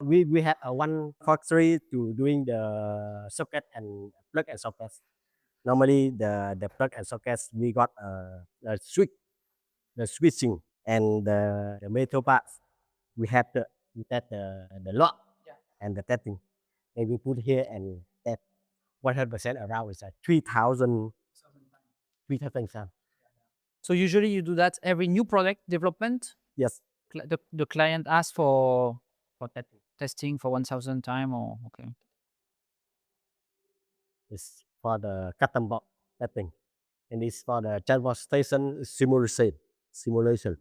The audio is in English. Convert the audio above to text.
we have one factory to doing the socket and plug and sockets. Normally the plug and sockets we got the switch, the switching and the metal parts. We have we test the lock and the testing. And we put here and test 100% around is 3,000 sound. So usually you do that every new product development. Yes, The client asks for testing for 1,000 time or okay. it's for the custom box testing, and it's for the transport station simulation.